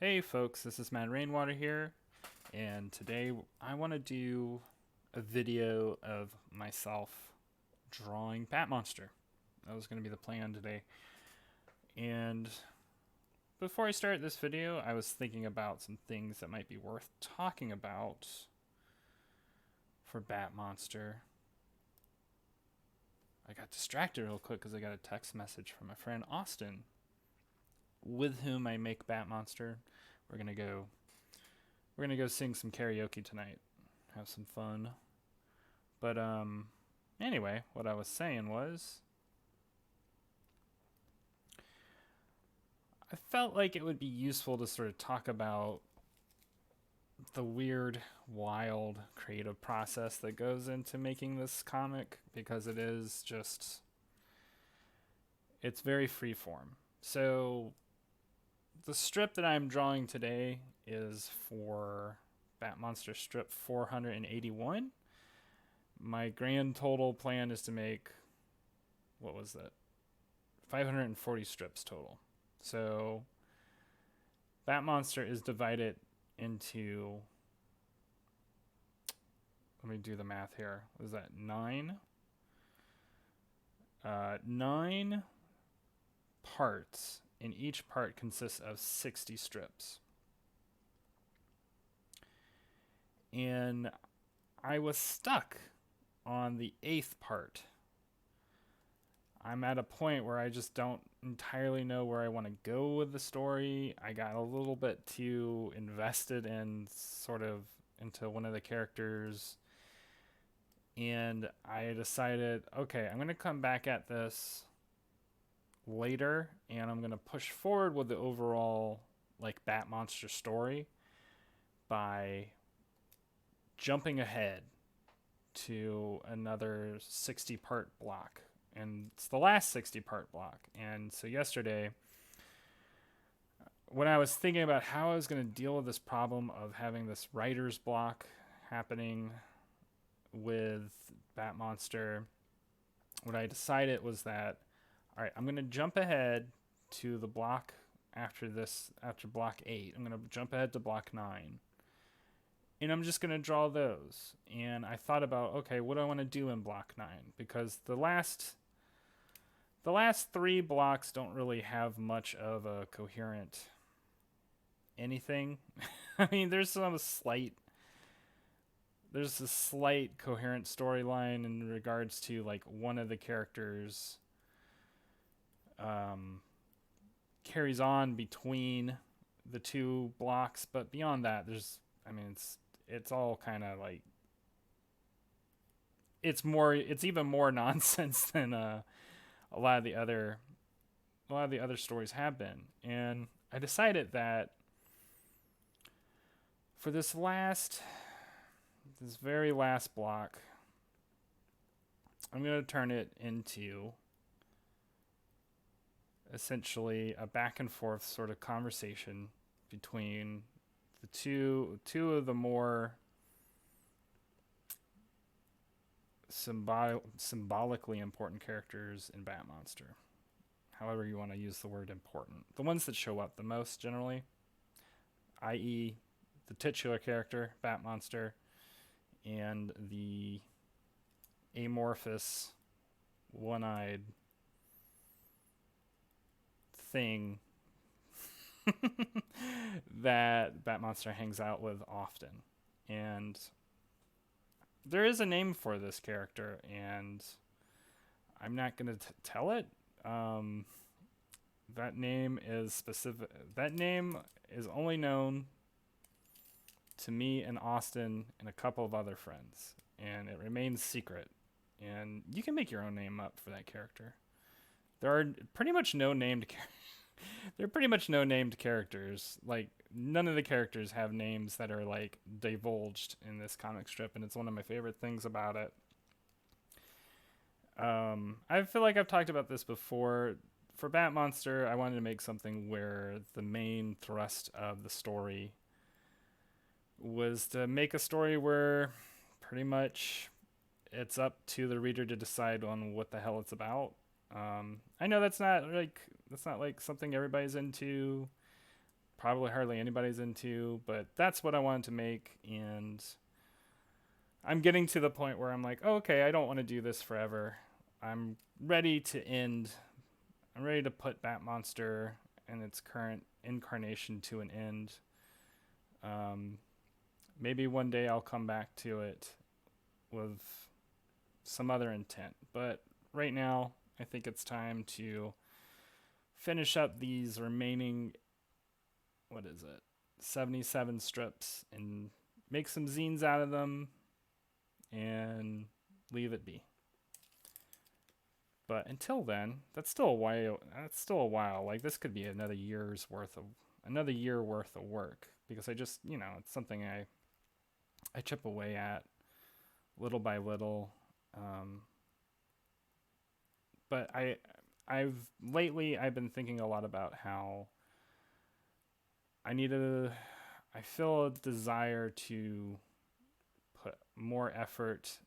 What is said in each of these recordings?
Hey folks, this is Matt Rainwater here, and today I want to do a video of myself drawing Batmonster. That was going to be the plan today. And before I start this video, I was thinking about some things that might be worth talking about for Batmonster. I got distracted real quick because I got a text message from my friend Austin, with whom I make Batmonster. We're gonna go We're gonna go sing some karaoke tonight, have some fun. But anyway, what I was saying was, I felt like it would be useful to sort of talk about the weird, wild, creative process that goes into making this comic because it's very freeform. So the strip that I'm drawing today is for Batmonster strip 481. My grand total plan is to make, what was that? 540 strips total. So Batmonster is divided into, let me do the math here. What is that? Nine parts, and each part consists of 60 strips. And I was stuck on the eighth part. I'm at a point where I just don't entirely know where I want to go with the story. I got a little bit too invested in sort of into one of the characters, and I decided, okay, I'm going to come back at this later and I'm going to push forward with the overall like Batmonster story by jumping ahead to another 60 part block, and it's the last 60 part block. And so yesterday, when I was thinking about how I was going to deal with this problem of having this writer's block happening with Batmonster, what I decided was that, all right, I'm going to jump ahead to the block after block 8. I'm going to jump ahead to block 9. And I'm just going to draw those. And I thought about, okay, what do I want to do in block 9? Because the last 3 blocks don't really have much of a coherent anything. I mean, there's a slight coherent storyline in regards to like one of the characters um, carries on between the 2 blocks, but beyond that, it's all kind of like it's even more nonsense than a lot of the other stories have been. And I decided that for this very last block, I'm going to turn it into essentially a back and forth sort of conversation between the two of the more symbolically important characters in Batmonster. However you want to use the word important. The ones that show up the most generally, i.e. the titular character, Batmonster, and the amorphous, one-eyed thing that Batmonster hangs out with often. And there is a name for this character, and I'm not going to tell it. That name is specific. That name is only known to me and Austin and a couple of other friends, and it remains secret. And you can make your own name up for that character. There are pretty much no named there are pretty much no named characters. Like none of the characters have names that are like divulged in this comic strip, and it's one of my favorite things about it. I feel like I've talked about this before. For Batmonster, I wanted to make something where the main thrust of the story was to make a story where pretty much it's up to the reader to decide on what the hell it's about. I know that's not like something everybody's into, probably hardly anybody's into, but that's what I wanted to make. And I'm getting to the point where I'm like, oh, okay, I don't want to do this forever. I'm ready to end. I'm ready to put Batmonster and its current incarnation to an end. Um, Maybe one day I'll come back to it with some other intent. But right now, I think it's time to finish up these remaining, what is it, 77 strips and make some zines out of them and leave it be. But until then, that's still a while. That's still a while. Like this could be another year worth of work because I just, it's something I chip away at little by little. But I've been thinking a lot about how I feel a desire to put more effort,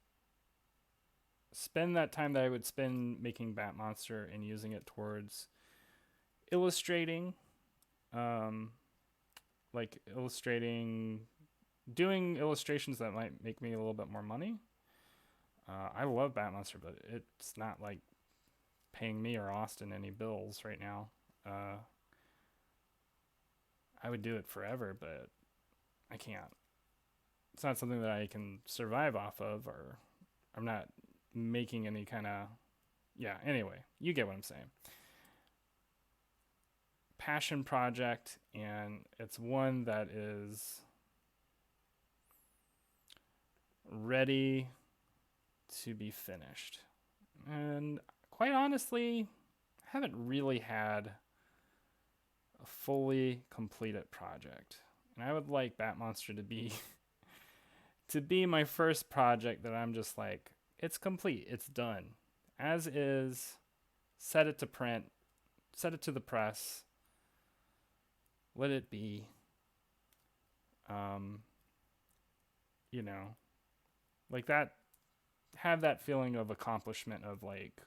spend that time that I would spend making Batmonster and using it towards illustrating, like doing illustrations that might make me a little bit more money. I love Batmonster, but it's not like paying me or Austin any bills right now. I would do it forever, but I can't. It's not something that I can survive off of, or I'm not making any kind of. Yeah, anyway, you get what I'm saying. Passion project, and it's one that is ready to be finished. And quite honestly, I haven't really had a fully completed project. And I would like Batmonster to be my first project that I'm just like, it's complete, it's done. As is, set it to print, set it to the press, let it be. Like that, have that feeling of accomplishment of like,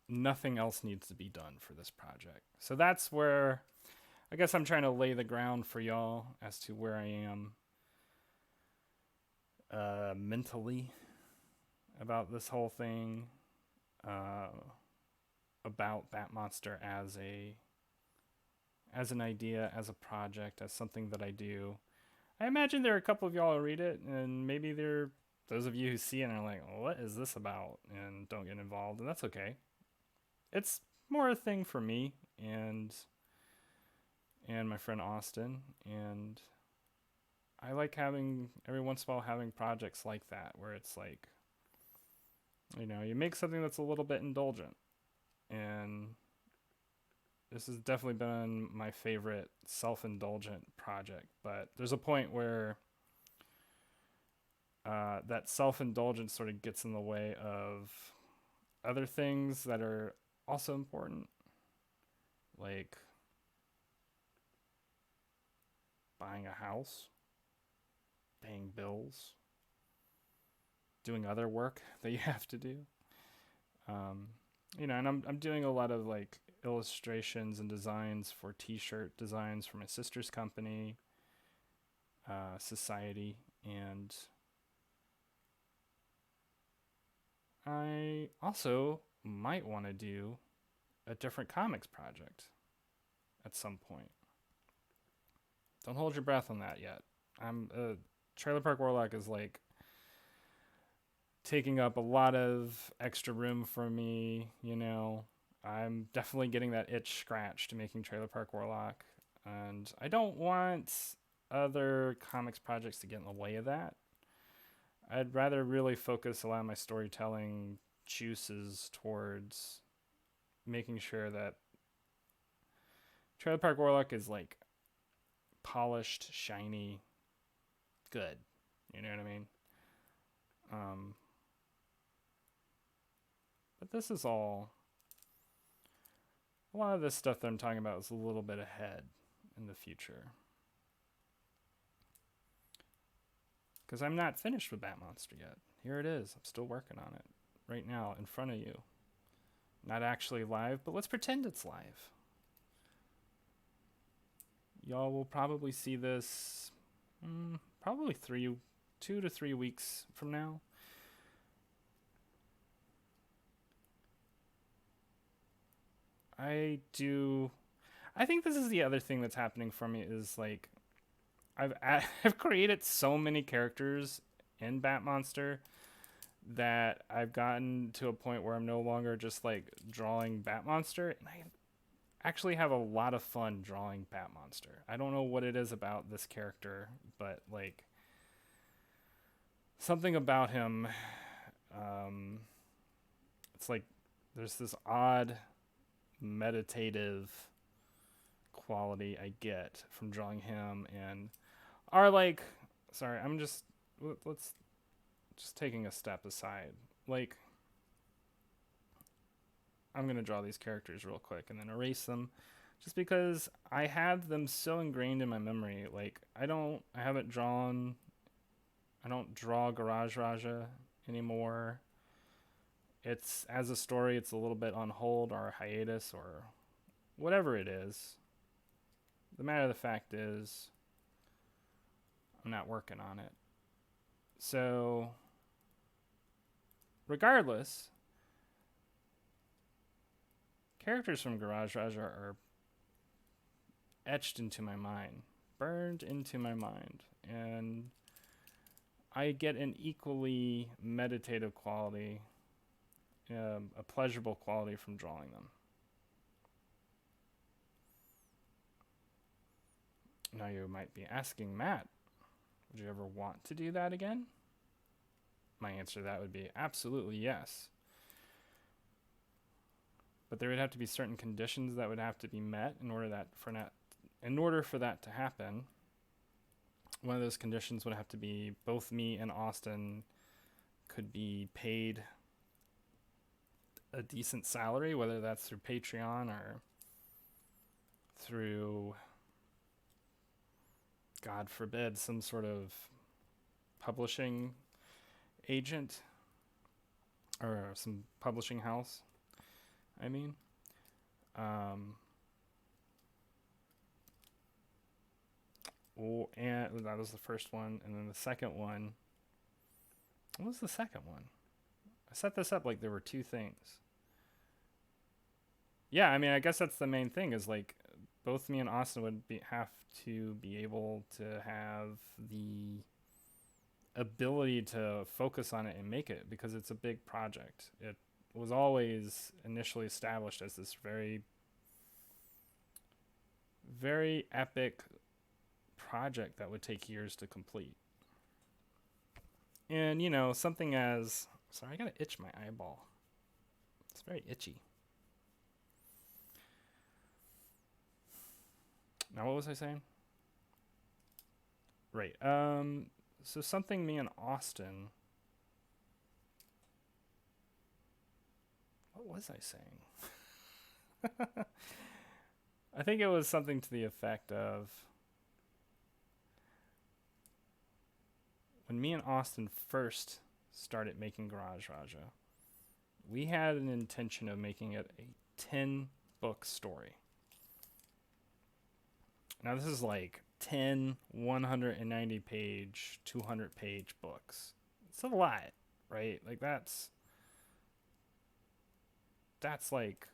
nothing else needs to be done for this project. So that's where I guess I'm trying to lay the ground for y'all as to where I am mentally about this whole thing, about Batmonster as an idea, as a project, as something that I do. I imagine there are a couple of y'all who read it, and maybe there are those of you who see it and are like, what is this about? And don't get involved, and that's okay. It's more a thing for me and my friend Austin, and I like having every once in a while having projects like that where it's like, you make something that's a little bit indulgent, and this has definitely been my favorite self-indulgent project. But there's a point where that self-indulgence sort of gets in the way of other things that are also important, like buying a house, paying bills, doing other work that you have to do. And I'm doing a lot of like illustrations and designs for t-shirt designs for my sister's company, Society, and I also might want to do a different comics project at some point. Don't hold your breath on that yet. Trailer Park Warlock is like taking up a lot of extra room for me, I'm definitely getting that itch scratched making Trailer Park Warlock, and I don't want other comics projects to get in the way of that. I'd rather really focus a lot of my storytelling juices towards making sure that Trailer Park Warlock is like polished, shiny, good. You know what I mean? But this is all. A lot of this stuff that I'm talking about is a little bit ahead in the future. Because I'm not finished with Batmonster yet. Here it is. I'm still working on it right now in front of you. Not actually live, but let's pretend it's live. Y'all will probably see this probably 2 to 3 weeks from now. I do. I think this is the other thing that's happening for me is like I've created so many characters in Batmonster that I've gotten to a point where I'm no longer just like drawing Batmonster, and I actually have a lot of fun drawing Batmonster. I don't know what it is about this character, but like something about him, um, it's like there's this odd meditative quality I get from drawing him, and are like, sorry, I'm just let's just taking a step aside. Like, I'm gonna draw these characters real quick and then erase them, just because I have them so ingrained in my memory. Like, I don't draw Garage Raja anymore. It's as a story, it's a little bit on hold or hiatus or whatever it is. The matter of the fact is, I'm not working on it. So, regardless, characters from Garage Raja are etched into my mind, burned into my mind, and I get an equally meditative quality, a pleasurable quality from drawing them. Now you might be asking, Matt, would you ever want to do that again? My answer to that would be absolutely yes. But there would have to be certain conditions that would have to be met in order for that to happen. One of those conditions would have to be both me and Austin could be paid a decent salary, whether that's through Patreon or through, God forbid, some sort of publishing agent or some publishing house. I mean, and that was the first one, and then the second one. What was the second one? I set this up like there were two things. Yeah, I mean, I guess that's the main thing is like both me and Austin would have to be able to have the ability to focus on it and make it because it's a big project. It was always initially established as this very, very epic project that would take years to complete. And, you know, something as. Sorry, I gotta itch my eyeball. It's very itchy. Now, what was I saying? Right. So something me and Austin. What was I saying? I think it was something to the effect of when me and Austin first started making Garage Raja, we had an intention of making it a 10-book story. Now, this is like 10 190 page, 200 page books. It's a lot, right? Like, that's like,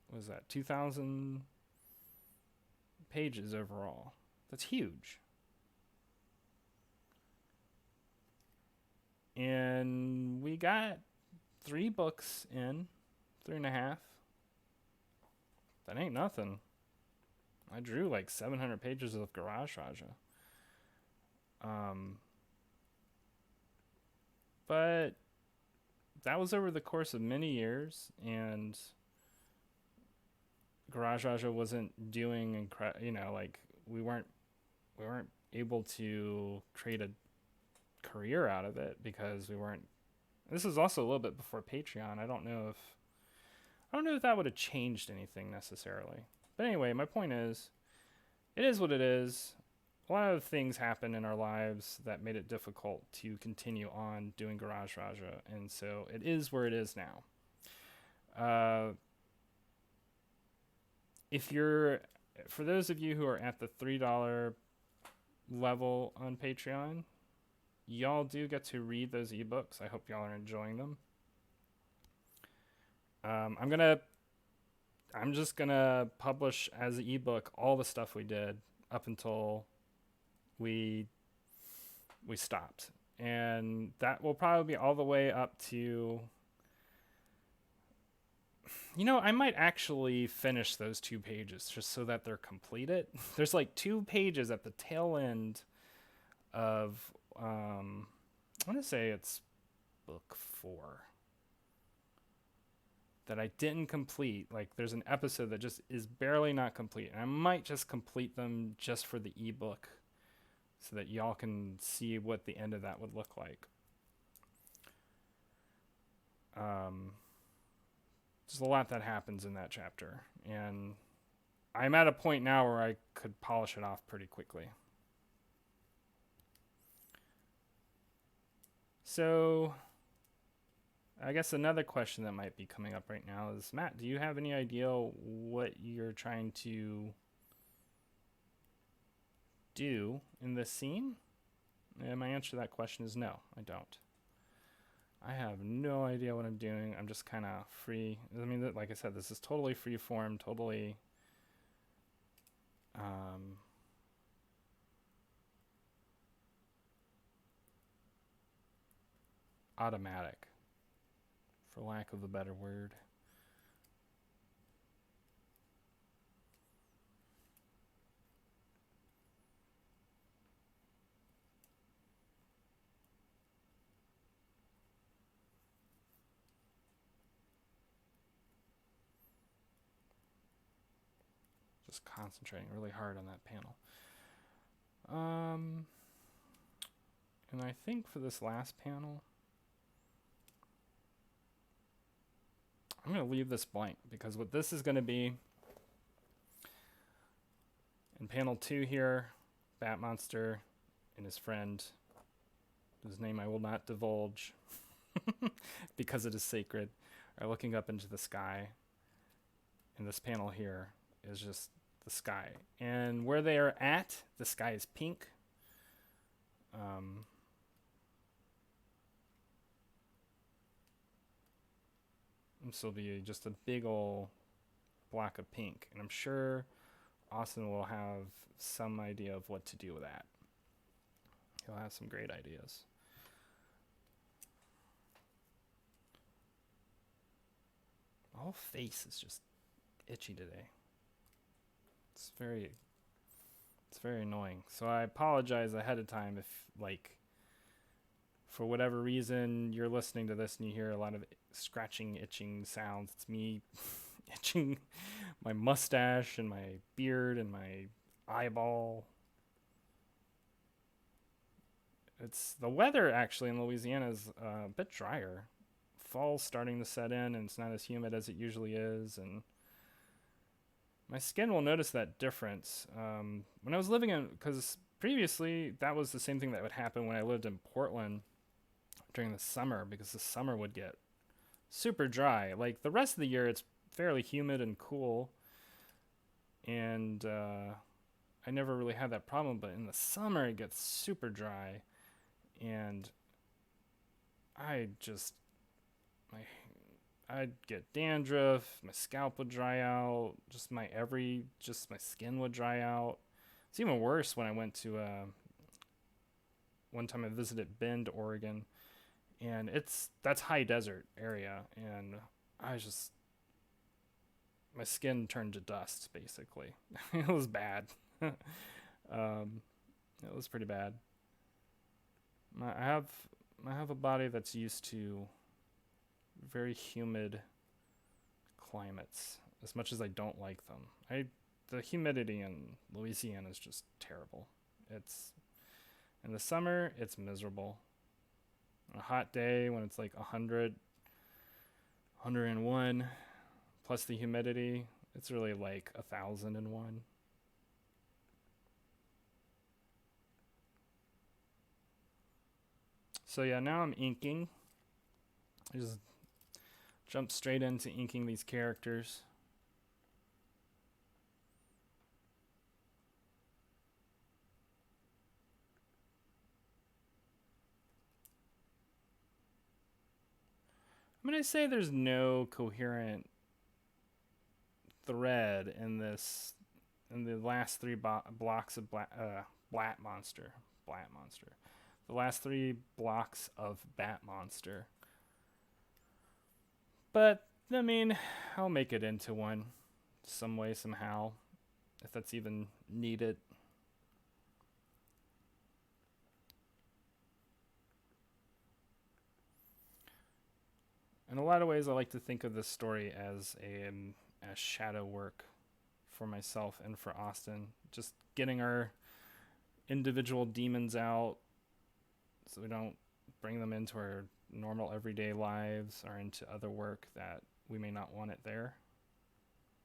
what is that, 2,000 pages overall. That's huge. And we got 3 books in, 3.5. That ain't nothing. I drew like 700 pages of Garage Raja. But that was over the course of many years, and Garage Raja wasn't doing like we weren't able to create a career out of it because we weren't. This is also a little bit before Patreon. I don't know if that would have changed anything necessarily. But anyway, my point is, it is what it is. A lot of things happened in our lives that made it difficult to continue on doing Garage Raja, and so it is where it is now. If you're For those of you who are at the $3 level on Patreon, y'all do get to read those ebooks. I hope y'all are enjoying them. I'm just gonna publish as an ebook all the stuff we did up until we stopped, and that will probably be all the way up to. I might actually finish those 2 pages just so that they're completed. There's like 2 pages at the tail end of I want to say it's book 4 that I didn't complete. Like there's an episode that just is barely not complete, and I might just complete them just for the ebook so that y'all can see what the end of that would look like. There's a lot that happens in that chapter, and I'm at a point now where I could polish it off pretty quickly. So I guess another question that might be coming up right now is, Matt, do you have any idea what you're trying to do in this scene? And my answer to that question is no, I don't. I have no idea what I'm doing. I'm just kind of free. I mean, like I said, this is totally free form, totally automatic, for lack of a better word. Just concentrating really hard on that panel. And I think for this last panel, I'm going to leave this blank, because what this is going to be in panel 2 here, Batmonster and his friend, whose name I will not divulge because it is sacred, are looking up into the sky. And this panel here is just the sky. And where they are at, the sky is pink. This will be just a big old block of pink. And I'm sure Austin will have some idea of what to do with that. He'll have some great ideas. My whole face is just itchy today. It's very annoying. So I apologize ahead of time if, like, for whatever reason you're listening to this and you hear a lot of scratching, itching sounds. It's me itching my mustache and my beard and my eyeball. It's the weather actually in Louisiana is a bit drier. Fall's starting to set in, and it's not as humid as it usually is, and my skin will notice that difference. When I was living in, because previously that was the same thing that would happen when I lived in Portland during the summer, because the summer would get super dry. Like the rest of the year, it's fairly humid and cool, and I never really had that problem. But in the summer, it gets super dry, and I'd get dandruff, my scalp would dry out, just my skin would dry out. It's even worse when I went to one time I visited Bend, Oregon, and that's high desert area, and my skin turned to dust basically. It was bad. It was pretty bad. I have a body that's used to very humid climates, as much as I don't like them. The humidity in Louisiana is just terrible. It's in the summer, it's miserable. On a hot day when it's like 100, 101, plus the humidity, it's really like 1,001. So yeah, now I'm inking. I just jump straight into inking these characters. I'm going to say there's no coherent thread in the last three blocks of Batmonster. Batmonster. The last three blocks of Batmonster. But, I mean, I'll make it into one some way, somehow, if that's even needed. In a lot of ways, I like to think of this story as a shadow work for myself and for Austin. Just getting our individual demons out so we don't bring them into our normal everyday lives or into other work that we may not want it there.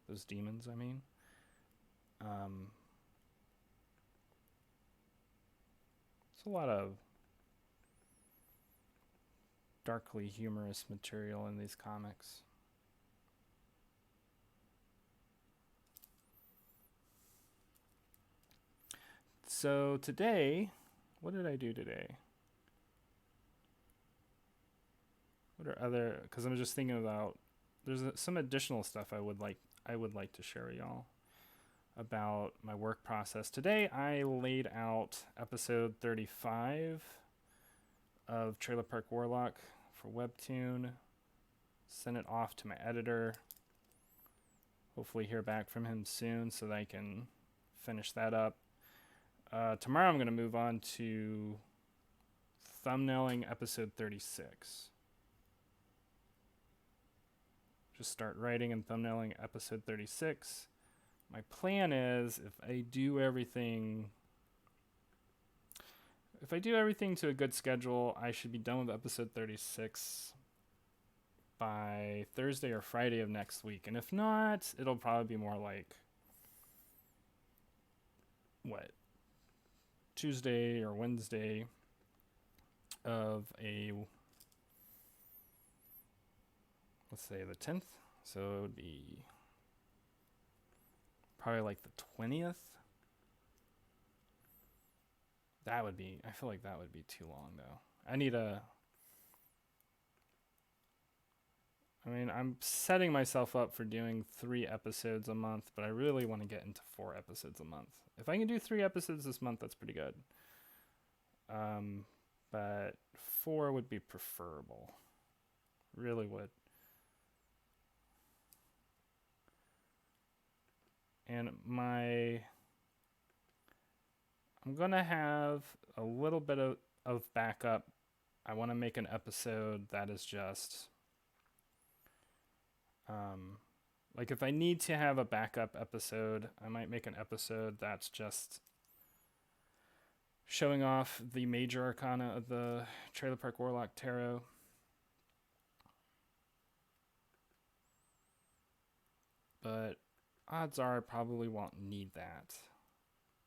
Those demons, I mean. It's a lot of darkly humorous material in these comics. So today, what did I do today? What are other? Because I'm just thinking about. There's some additional stuff I would like to share with y'all about my work process. Today I laid out episode 35 of Trailer Park Warlock for Webtoon. Sent it off to my editor. Hopefully hear back from him soon so that I can finish that up. Tomorrow I'm going to move on to thumbnailing episode 36. Just start writing and thumbnailing episode 36. My plan is if I do everything to a good schedule, I should be done with episode 36 by Thursday or Friday of next week. And if not, it'll probably be more like Tuesday or Wednesday of let's say the 10th. So it would be probably like the 20th. I feel like that would be too long though. I'm setting myself up for doing 3 episodes a month, but I really want to get into 4 episodes a month. If I can do 3 episodes this month, that's pretty good. But 4 would be preferable. Really would. And I'm going to have a little bit of backup. I want to make an episode that is just like if I need to have a backup episode, I might make an episode that's just showing off the major arcana of the Trailer Park Warlock Tarot. But odds are I probably won't need that.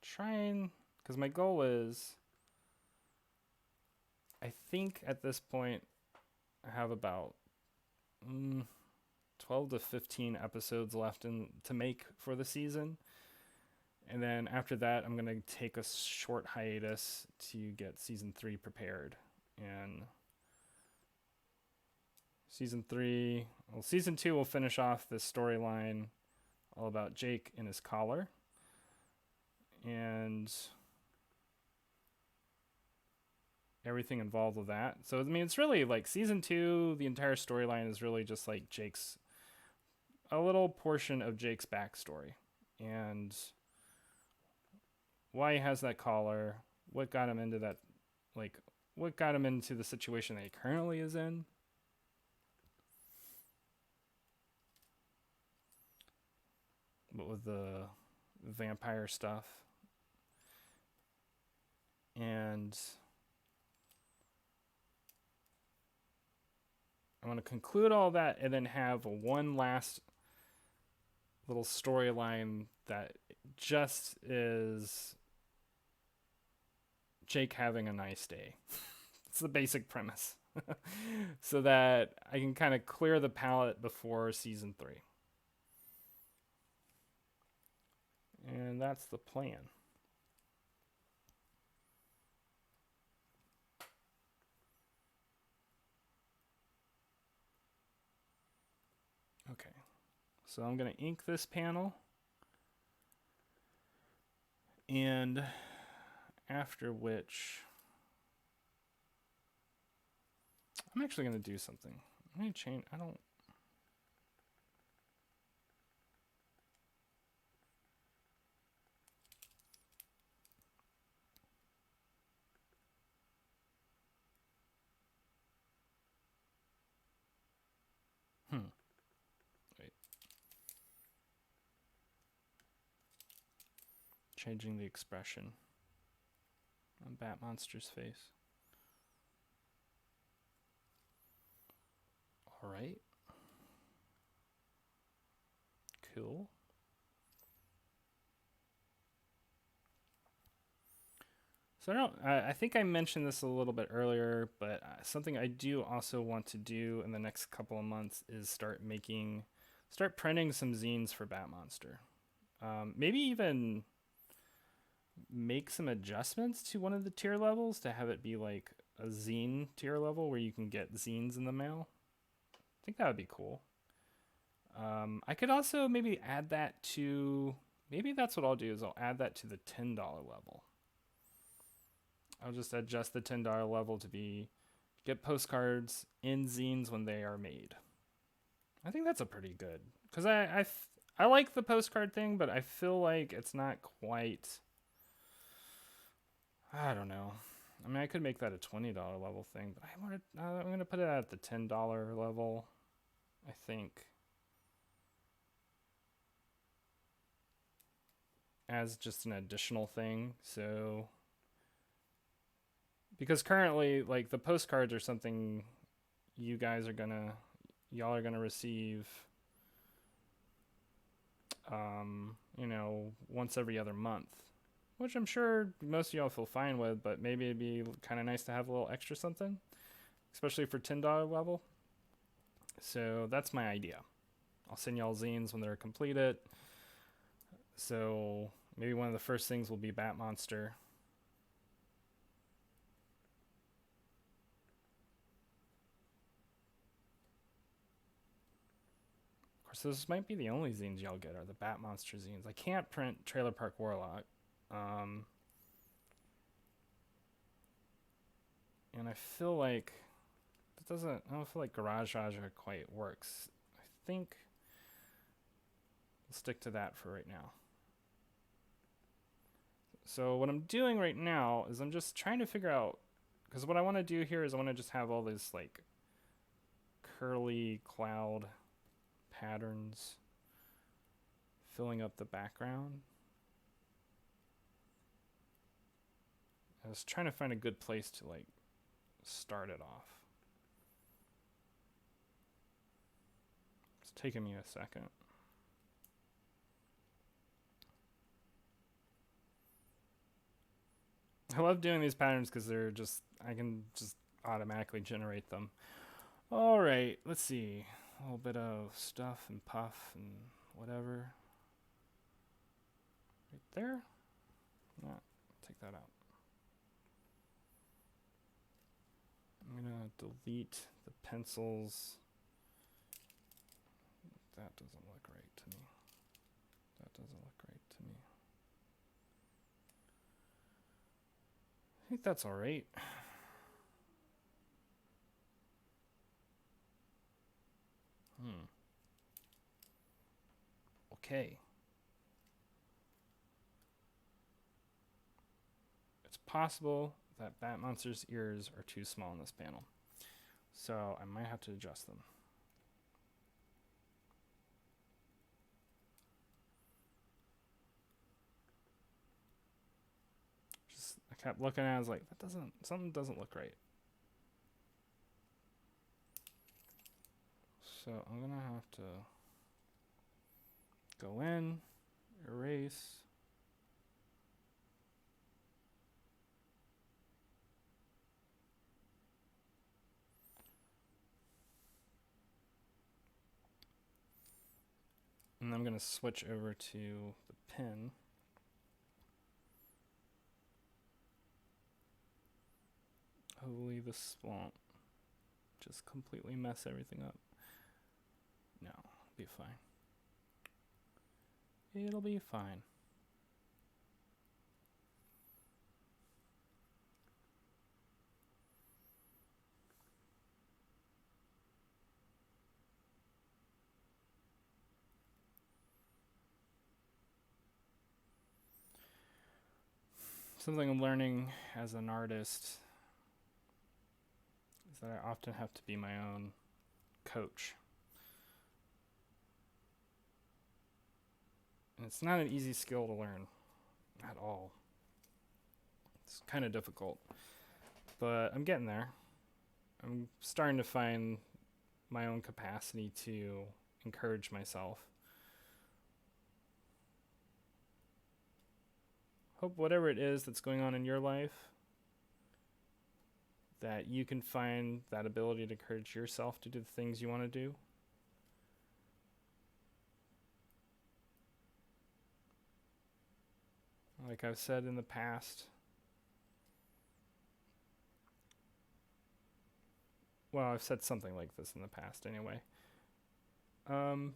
Because my goal is, I think at this point, I have about 12 to 15 episodes left to make for the season. And then after that, I'm going to take a short hiatus to get season 3 prepared. And season 2 will finish off this storyline all about Jake and his collar. And everything involved with that. So, I mean, it's really like season 2, the entire storyline is really just like a little portion of Jake's backstory. And why he has that collar, what got him into that, like, what got him into the situation that he currently is in. But with the vampire stuff. And I want to conclude all that and then have one last little storyline that just is Jake having a nice day. It's the basic premise. So that I can kind of clear the palette before season 3. And that's the plan. So I'm going to ink this panel. And after which, I'm actually going to do something. I'm going to change, I don't, wait. Changing the expression on Batmonster's face. All right. Cool. So I think I mentioned this a little bit earlier, but something I do also want to do in the next couple of months is start printing some zines for Batmonster. Maybe even make some adjustments to one of the tier levels to have it be like a zine tier level where you can get zines in the mail. I think that would be cool. I could also maybe add that to, maybe that's what I'll do is I'll add that to the $10 level. I'll just adjust the $10 level to be get postcards in zines when they are made. I think that's a pretty good, because I like the postcard thing, but I feel like it's not quite, I don't know. I mean, I could make that a $20 level thing, but I'm going to put it at the $10 level, I think, as just an additional thing. So because currently, like, the postcards are something y'all are gonna receive, once every other month, which I'm sure most of y'all feel fine with, but maybe it'd be kind of nice to have a little extra something, especially for $10 level. So that's my idea. I'll send y'all zines when they're completed. So maybe one of the first things will be Batmonster. So this might be the only zines y'all get are the Batmonster zines. I can't print Trailer Park Warlock. And I feel like I don't feel like Garage Raja quite works. I think we'll stick to that for right now. So what I'm doing right now is I'm just trying to figure out, because what I want to do here is I want to just have all these like curly cloud patterns filling up the background. I was trying to find a good place to like start it off. It's taking me a second. I love doing these patterns because I can just automatically generate them. All right, let's see. A little bit of stuff and puff and whatever. Right there. No, take that out. I'm gonna delete the pencils. That doesn't look right to me. That doesn't look right to me. I think that's all right. Okay. It's possible that Batmonster's ears are too small in this panel, so I might have to adjust them. I kept looking at it, I was like, something doesn't look right. So I'm gonna have to go in, erase. And I'm gonna switch over to the pen. Hopefully this won't just completely mess everything up. No, it'll be fine. It'll be fine. Something I'm learning as an artist is that I often have to be my own coach. And it's not an easy skill to learn at all. It's kind of difficult, but I'm getting there. I'm starting to find my own capacity to encourage myself. Hope whatever it is that's going on in your life, that you can find that ability to encourage yourself to do the things you want to do. Like I've said in the past, well, I've said something like this in the past anyway. Um,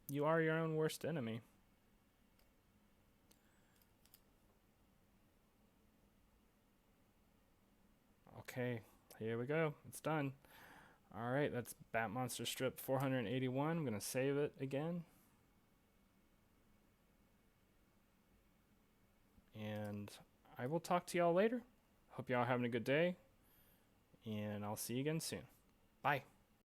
you are your own worst enemy. Okay, here we go. It's done. All right, that's Batmonster strip 481. I'm going to save it again. And I will talk to y'all later. Hope y'all having a good day. And I'll see you again soon. Bye.